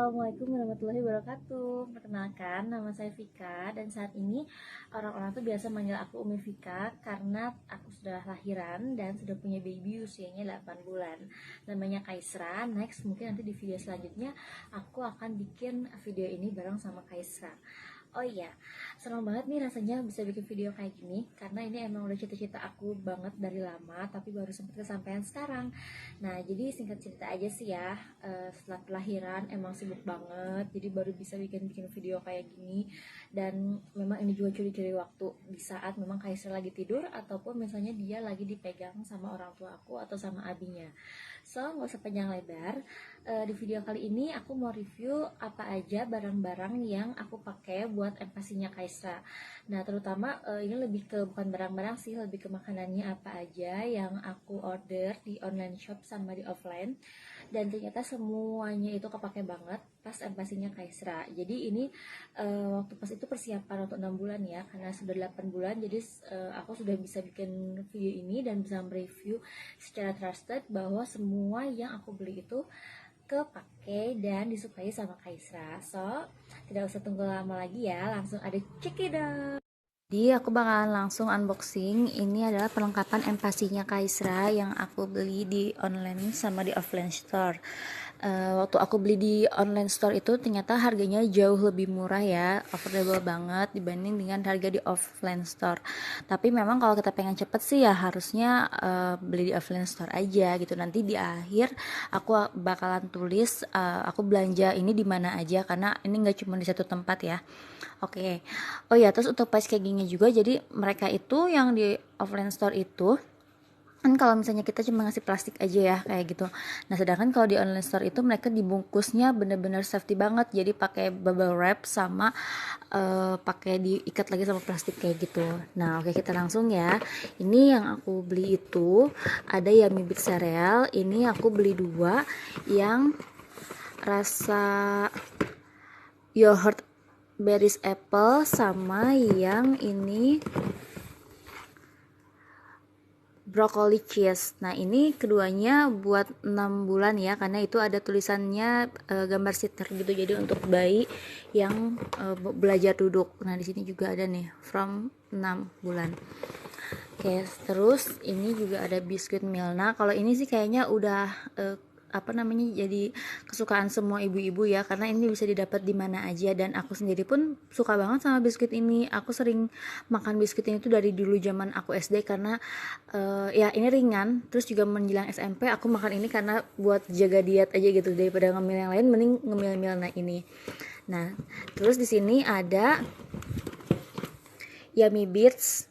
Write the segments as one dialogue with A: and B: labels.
A: Assalamualaikum warahmatullahi wabarakatuh. Perkenalkan, nama saya Vika dan saat ini orang-orang tuh biasa manggil aku Umi Vika karena aku sudah lahiran dan sudah punya baby usianya 8 bulan. Namanya Kaisra. Next mungkin nanti di video selanjutnya aku akan bikin video ini bareng sama Kaisra. Oh iya, senang banget nih rasanya bisa bikin video kayak gini karena ini emang udah cita-cita aku banget dari lama tapi baru sempat kesampaian sekarang. Nah, jadi singkat cerita aja sih ya, setelah kelahiran emang sibuk banget jadi baru bisa bikin-bikin video kayak gini. Dan memang ini juga curi-curi waktu di saat memang Kaisar lagi tidur ataupun misalnya dia lagi dipegang sama orang tua aku atau sama abinya. So, nggak usah panjang lebar. Di video kali ini aku mau review apa aja barang-barang yang aku pakai buat empasinya Kaisra. Nah, terutama ini lebih ke bukan barang-barang sih, lebih ke makanannya apa aja yang aku order di online shop sama di offline. Dan ternyata semuanya itu kepake banget pas empasinya Kaisra. Jadi ini waktu pas itu persiapan untuk 6 bulan ya, karena sudah 8 bulan jadi aku sudah bisa bikin video ini dan bisa mereview secara trusted bahwa semua yang aku beli itu kepake dan disukai sama Kaisra. So, tidak usah tunggu lama lagi ya, langsung ada cekidot. Jadi aku bakalan langsung unboxing. Ini adalah perlengkapan empasinya Kaisra yang aku beli di online sama di offline store. Waktu aku beli di online store itu ternyata harganya jauh lebih murah ya, affordable banget dibanding dengan harga di offline store. Tapi memang kalau kita pengen cepet sih ya harusnya beli di offline store aja gitu. Nanti di akhir aku bakalan tulis aku belanja ini di mana aja karena ini nggak cuma di satu tempat ya. Oke. Oh ya, terus untuk packagingnya juga, jadi mereka itu yang di offline store itu kan kalau misalnya kita cuma ngasih plastik aja ya kayak gitu. Nah, sedangkan kalau di online store itu mereka dibungkusnya bener-bener safety banget. Jadi pakai bubble wrap sama pakai diikat lagi sama plastik kayak gitu. Nah, oke kita langsung ya. Ini yang aku beli itu ada Yummy Beat Cereal. Ini aku beli dua yang rasa yogurt berries apple sama yang ini broccoli cheese. Nah, ini keduanya buat 6 bulan ya karena itu ada tulisannya gambar sitter gitu. Jadi untuk bayi yang belajar duduk. Nah, di sini juga ada nih from 6 bulan. Oke, terus ini juga ada biskuit Milna. Kalau ini sih kayaknya udah jadi kesukaan semua ibu-ibu ya karena ini bisa didapat di mana aja dan aku sendiri pun suka banget sama biskuit ini. Aku sering makan biskuit ini tuh dari dulu zaman aku SD karena ya ini ringan, terus juga menjelang SMP aku makan ini karena buat jaga diet aja gitu, daripada ngemil yang lain mending ngemil Milna ini. Nah, terus di sini ada Yummy Beats.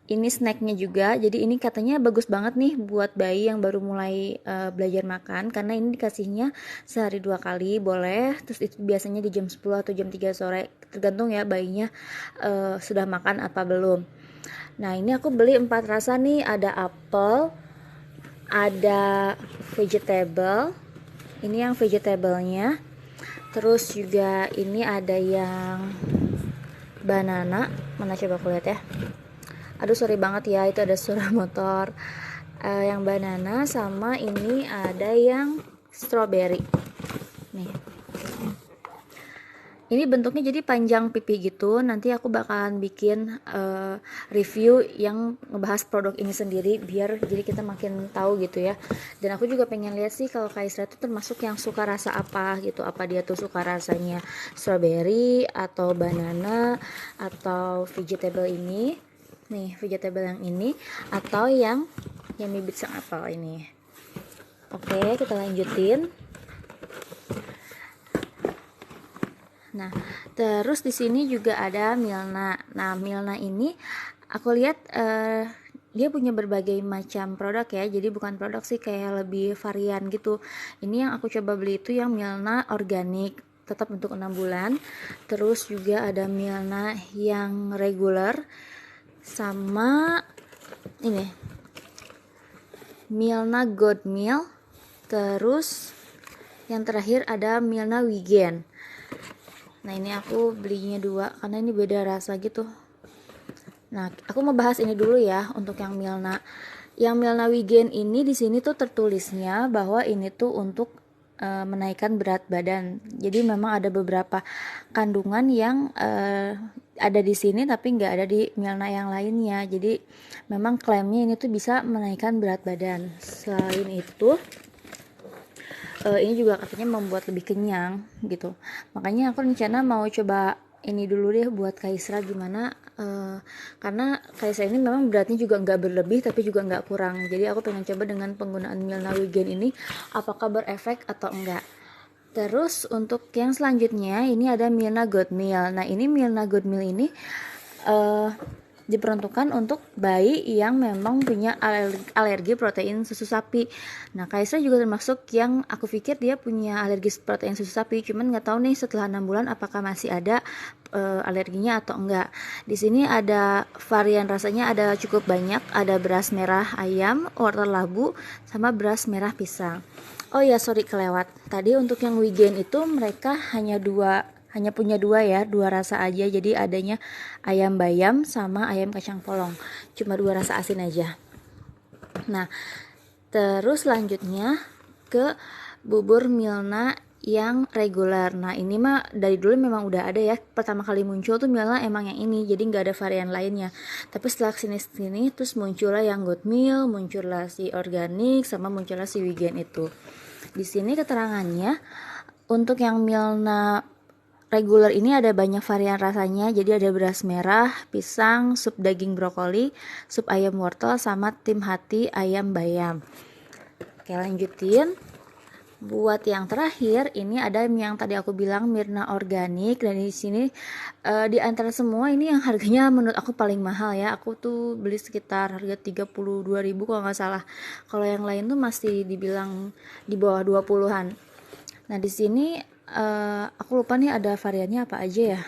A: Ini snacknya juga, jadi ini katanya bagus banget nih buat bayi yang baru mulai belajar makan karena ini dikasihnya sehari 2 kali boleh. Terus itu biasanya di jam 10 atau jam 3 sore tergantung ya bayinya sudah makan apa belum. Nah, ini aku beli 4 rasa nih, ada apple, ada vegetable, ini yang vegetable-nya, terus juga ini ada yang banana. Mana coba aku lihat ya. Aduh sorry banget ya, itu ada suara motor. Yang banana sama ini ada yang strawberry nih. Ini bentuknya jadi panjang pipi gitu. Nanti aku bakalan bikin review yang ngebahas produk ini sendiri biar jadi kita makin tahu gitu ya. Dan aku juga pengen lihat sih kalau Kaisra itu termasuk yang suka rasa apa gitu. Apa dia tuh suka rasanya strawberry atau banana atau vegetable ini. Nih, vegetable yang ini atau yang Yummy Beats yang apel ini. Oke, kita lanjutin. Nah, terus di sini juga ada Milna. Nah, Milna ini aku lihat dia punya berbagai macam produk ya. Jadi bukan produk sih, kayak lebih varian gitu. Ini yang aku coba beli itu yang Milna organik, tetap untuk 6 bulan. Terus juga ada Milna yang regular sama ini Milna Goat Meal. Terus yang terakhir ada Milna Vegan. Nah, ini aku belinya 2 karena ini beda rasa gitu. Nah, aku mau bahas ini dulu ya untuk yang Milna. Yang Milna Vegan ini di sini tuh tertulisnya bahwa ini tuh untuk menaikkan berat badan. Jadi memang ada beberapa kandungan yang ada di sini tapi nggak ada di Milna yang lainnya. Jadi memang klaimnya ini tuh bisa menaikkan berat badan. Selain itu ini juga katanya membuat lebih kenyang gitu. Makanya aku rencana mau coba ini dulu deh buat Kaisra gimana, karena Kaisra ini memang beratnya juga nggak berlebih tapi juga nggak kurang. Jadi aku pengen coba dengan penggunaan Milna Wigen ini apakah berefek atau enggak. Terus untuk yang selanjutnya ini ada Milna Goat Meal. Nah ini Milna Goat Meal ini diperuntukkan untuk bayi yang memang punya alergi protein susu sapi. Nah, Kaisra juga termasuk yang aku pikir dia punya alergi protein susu sapi, cuman nggak tahu nih setelah 6 bulan apakah masih ada alerginya atau enggak. Di sini ada varian rasanya ada cukup banyak, ada beras merah ayam, wortel labu, sama beras merah pisang. Oh ya, sorry kelewat. Tadi untuk yang Wigen itu mereka hanya punya dua rasa aja, jadi adanya ayam bayam sama ayam kacang polong, cuma 2 rasa asin aja. Nah terus selanjutnya ke bubur Milna yang reguler. Nah ini mah dari dulu memang udah ada ya, pertama kali muncul tuh Milna emang yang ini, jadi nggak ada varian lainnya. Tapi setelah sini terus muncullah yang goat meal, muncullah si organik, sama muncullah si Wigen itu. Di sini keterangannya untuk yang Milna reguler ini ada banyak varian rasanya, jadi ada beras merah, pisang, sup daging brokoli, sup ayam wortel, sama tim hati ayam bayam. Oke lanjutin. Buat yang terakhir ini ada yang tadi aku bilang Mirna organik, dan di sini di antara semua ini yang harganya menurut aku paling mahal ya. Aku tuh beli sekitar harga 32.000 kalau nggak salah. Kalau yang lain tuh masih dibilang di bawah 20-an. Nah di sini aku lupa nih ada variannya apa aja ya.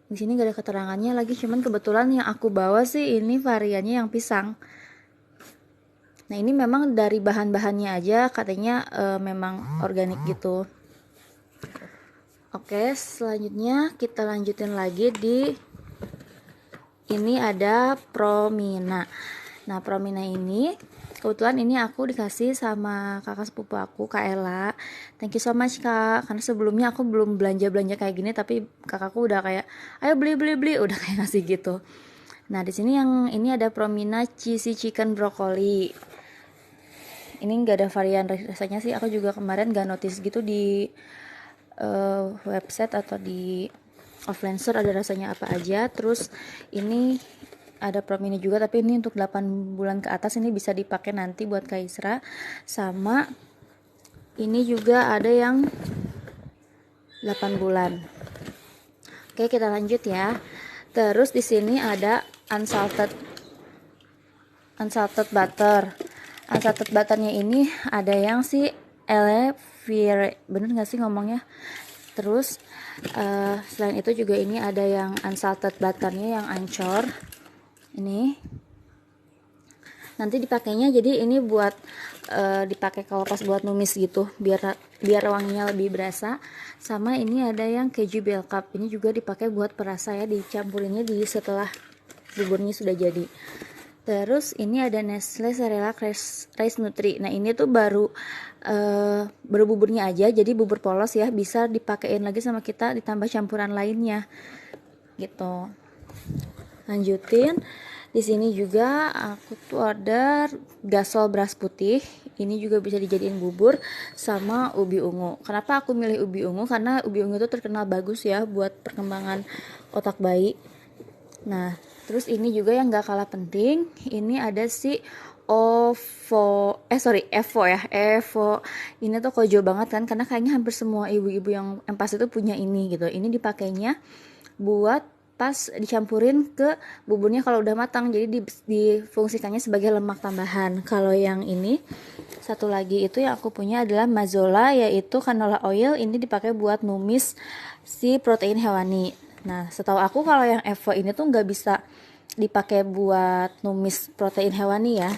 A: Di sini gak ada keterangannya lagi, cuman kebetulan yang aku bawa sih ini variannya yang pisang. Nah ini memang dari bahan-bahannya aja katanya memang organik gitu. Oke, selanjutnya kita lanjutin lagi di ini ada Promina. Nah Promina ini kebetulan ini aku dikasih sama kakak sepupu aku, Kak Ella. Thank you so much Kak, karena sebelumnya aku belum belanja kayak gini, tapi kakakku udah kayak ayo beli udah kayak ngasih gitu. Nah di sini yang ini ada Promina cheesy chicken broccoli. Ini nggak ada varian rasanya sih, aku juga kemarin nggak notice gitu di website atau di offline store ada rasanya apa aja. Terus ini ada Promini juga, tapi ini untuk 8 bulan ke atas, ini bisa dipakai nanti buat Kaisra. Sama ini juga ada yang 8 bulan. Oke, kita lanjut ya. Terus di sini ada unsalted butter. Unsalted butternya ini ada yang si Elevire, bener nggak sih ngomongnya? Terus selain itu juga ini ada yang unsalted butternya yang ancor. Ini nanti dipakainya, jadi ini buat dipakai kalau pas buat numis gitu, biar wanginya lebih berasa. Sama ini ada yang keju bell cup, ini juga dipakai buat perasa ya, dicampurinnya di setelah buburnya sudah jadi. Terus ini ada Nestle Cerelac Rice Nutri. Nah ini tuh baru buburnya aja, jadi bubur polos ya, bisa dipakein lagi sama kita ditambah campuran lainnya gitu. Lanjutin, di sini juga aku tuh ada gasol beras putih. Ini juga bisa dijadiin bubur, sama ubi ungu. Kenapa aku milih ubi ungu? Karena ubi ungu itu terkenal bagus ya buat perkembangan otak bayi. Nah, terus ini juga yang gak kalah penting, ini ada si Evo ya. Evo ini tuh kojo banget kan, karena kayaknya hampir semua ibu-ibu yang empas itu punya ini gitu. Ini dipakainya buat pas dicampurin ke buburnya kalau udah matang, jadi difungsikannya sebagai lemak tambahan. Kalau yang ini satu lagi itu yang aku punya adalah Mazola, yaitu canola oil. Ini dipakai buat numis si protein hewani. Nah setahu aku kalau yang Evo ini tuh nggak bisa dipakai buat numis protein hewani ya.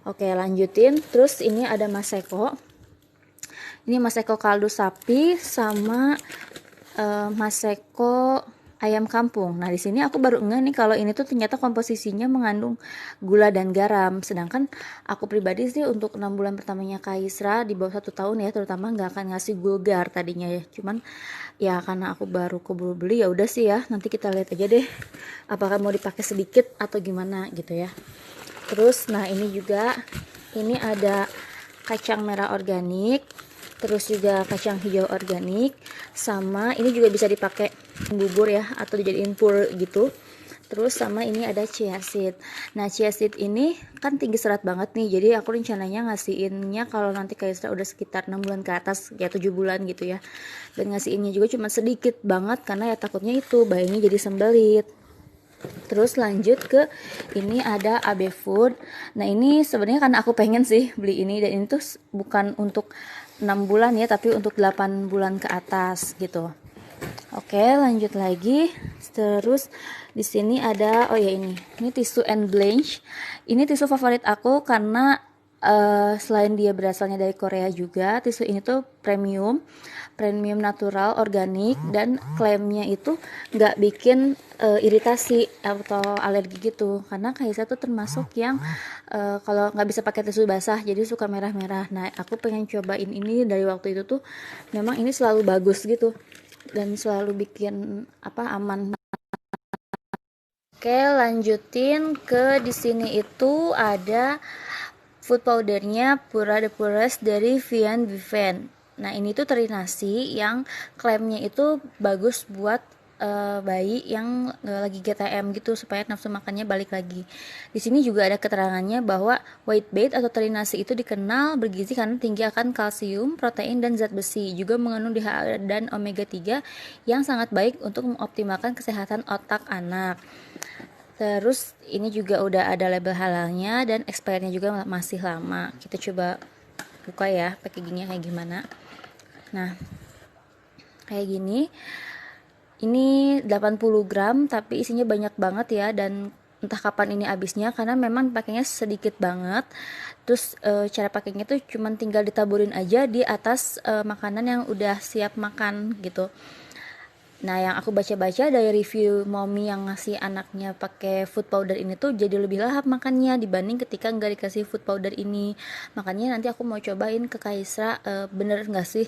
A: Oke lanjutin, terus ini ada Maseko. Ini Maseko kaldu sapi sama Maseko ayam kampung. Nah, di sini aku baru ngeh nih kalau ini tuh ternyata komposisinya mengandung gula dan garam. Sedangkan aku pribadi sih untuk 6 bulan pertamanya Kaisra di bawah 1 tahun ya, terutama nggak akan ngasih Gulgar tadinya ya. Cuman ya karena aku baru keburu beli ya udah sih ya. Nanti kita lihat aja deh apakah mau dipakai sedikit atau gimana gitu ya. Terus nah ini juga ini ada kacang merah organik, terus juga kacang hijau organik, sama ini juga bisa dipakai bubur ya atau dijadiin pur gitu. Terus sama ini ada chia seed. Nah, chia seed ini kan tinggi serat banget nih. Jadi aku rencananya ngasihinnya kalau nanti Kaisra udah sekitar 6 bulan ke atas, ya 7 bulan gitu ya. Dan ngasihinnya juga cuma sedikit banget karena ya takutnya itu bayinya jadi sembelit. Terus lanjut ke ini ada AB Food. Nah, ini sebenarnya karena aku pengen sih beli ini, dan ini tuh bukan untuk 6 bulan ya, tapi untuk 8 bulan ke atas gitu. Oke, lanjut lagi. Terus di sini ada oh ya ini tisu and blanch. Ini tisu favorit aku karena selain dia berasalnya dari Korea juga, tisu ini tuh premium natural organik, dan klaimnya itu nggak bikin iritasi atau alergi gitu. Karena Kaisa tuh termasuk yang kalau nggak bisa pakai tisu basah jadi suka merah-merah. Nah, aku pengen cobain ini dari waktu itu tuh, memang ini selalu bagus gitu dan selalu bikin aman. Oke, lanjutin ke di sini itu ada food powdernya Pura de Pures dari Vian Viven. Nah, ini tuh terinasi yang klaimnya itu bagus buat bayi yang lagi GTM gitu supaya nafsu makannya balik lagi. Di sini juga ada keterangannya bahwa white bait atau terinasi itu dikenal bergizi karena tinggi akan kalsium, protein, dan zat besi. Juga mengandung DHA dan omega 3 yang sangat baik untuk mengoptimalkan kesehatan otak anak. Terus ini juga udah ada label halalnya dan expirednya juga masih lama. Kita coba buka ya packagingnya kayak gimana. Nah, kayak gini. Ini 80 gram tapi isinya banyak banget ya, dan entah kapan ini habisnya karena memang pakainya sedikit banget. Terus cara pakainya tuh cuman tinggal ditaburin aja di atas makanan yang udah siap makan gitu. Nah, yang aku baca-baca dari review mommy yang ngasih anaknya pakai food powder ini tuh jadi lebih lahap makannya dibanding ketika nggak dikasih food powder ini. Makanya nanti aku mau cobain ke Kaisra, bener nggak sih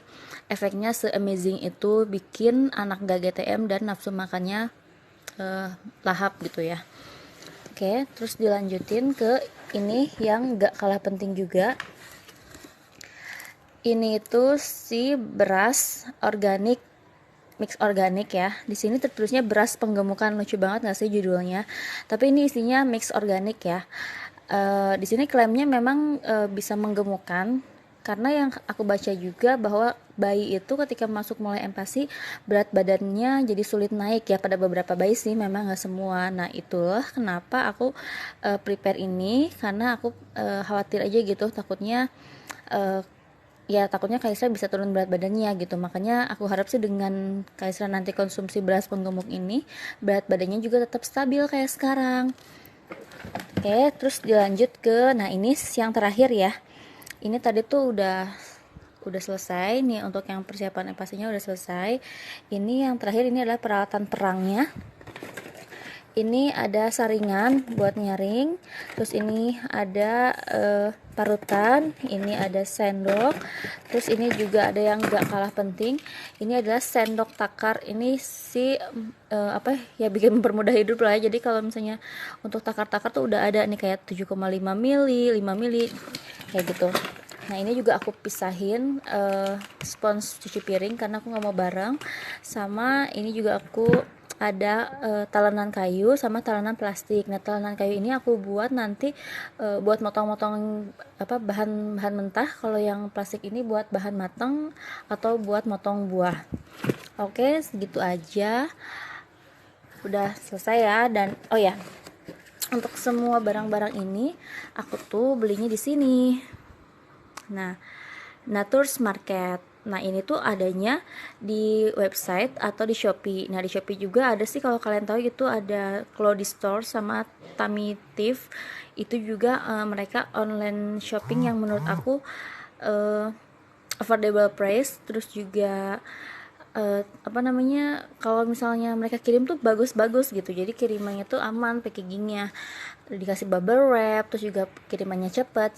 A: efeknya se-amazing itu bikin anak nggak GTM dan nafsu makannya lahap gitu ya. Oke, terus dilanjutin ke ini yang nggak kalah penting juga. Ini itu si beras organik, mix organik ya. Di sini tertulisnya beras penggemukan, lucu banget nggak sih judulnya? Tapi ini isinya mix organik ya. Di sini klaimnya memang bisa menggemukkan, karena yang aku baca juga bahwa bayi itu ketika masuk mulai empasi berat badannya jadi sulit naik ya, pada beberapa bayi sih, memang nggak semua. Nah, itulah kenapa aku prepare ini, karena aku khawatir aja gitu, takutnya Kaisra bisa turun berat badannya gitu. Makanya aku harap sih dengan Kaisra nanti konsumsi beras penggemuk ini, berat badannya juga tetap stabil kayak sekarang. Oke, terus dilanjut ke, nah ini yang terakhir ya. Ini tadi tuh udah selesai nih, untuk yang persiapan empasinya udah selesai. Ini yang terakhir, ini adalah peralatan perangnya. Ini ada saringan buat nyaring, terus ini ada parutan, ini ada sendok, terus ini juga ada yang gak kalah penting, ini adalah sendok takar. Ini si bikin mempermudah hidup lah ya. Jadi kalau misalnya untuk takar-takar tuh udah ada nih kayak 7,5 mili, 5 mili kayak gitu. Nah, ini juga aku pisahin spons cuci piring karena aku nggak mau bareng. Sama ini juga aku ada talenan kayu sama talenan plastik. Nah, talenan kayu ini aku buat nanti buat motong-motong bahan mentah. Kalau yang plastik ini buat bahan matang atau buat motong buah. Oke, segitu aja. Udah selesai ya. Dan oh ya, untuk semua barang-barang ini aku tuh belinya di sini. Nah, Natures Market. Nah, ini tuh adanya di website atau di Shopee. Nah, di Shopee juga ada sih, kalau kalian tahu itu ada Clothes Store sama Tamitif. Itu juga mereka online shopping yang menurut aku affordable price, terus juga apa namanya, kalau misalnya mereka kirim tuh bagus-bagus gitu, jadi kirimannya tuh aman, packagingnya dikasih bubble wrap, terus juga kirimannya cepet.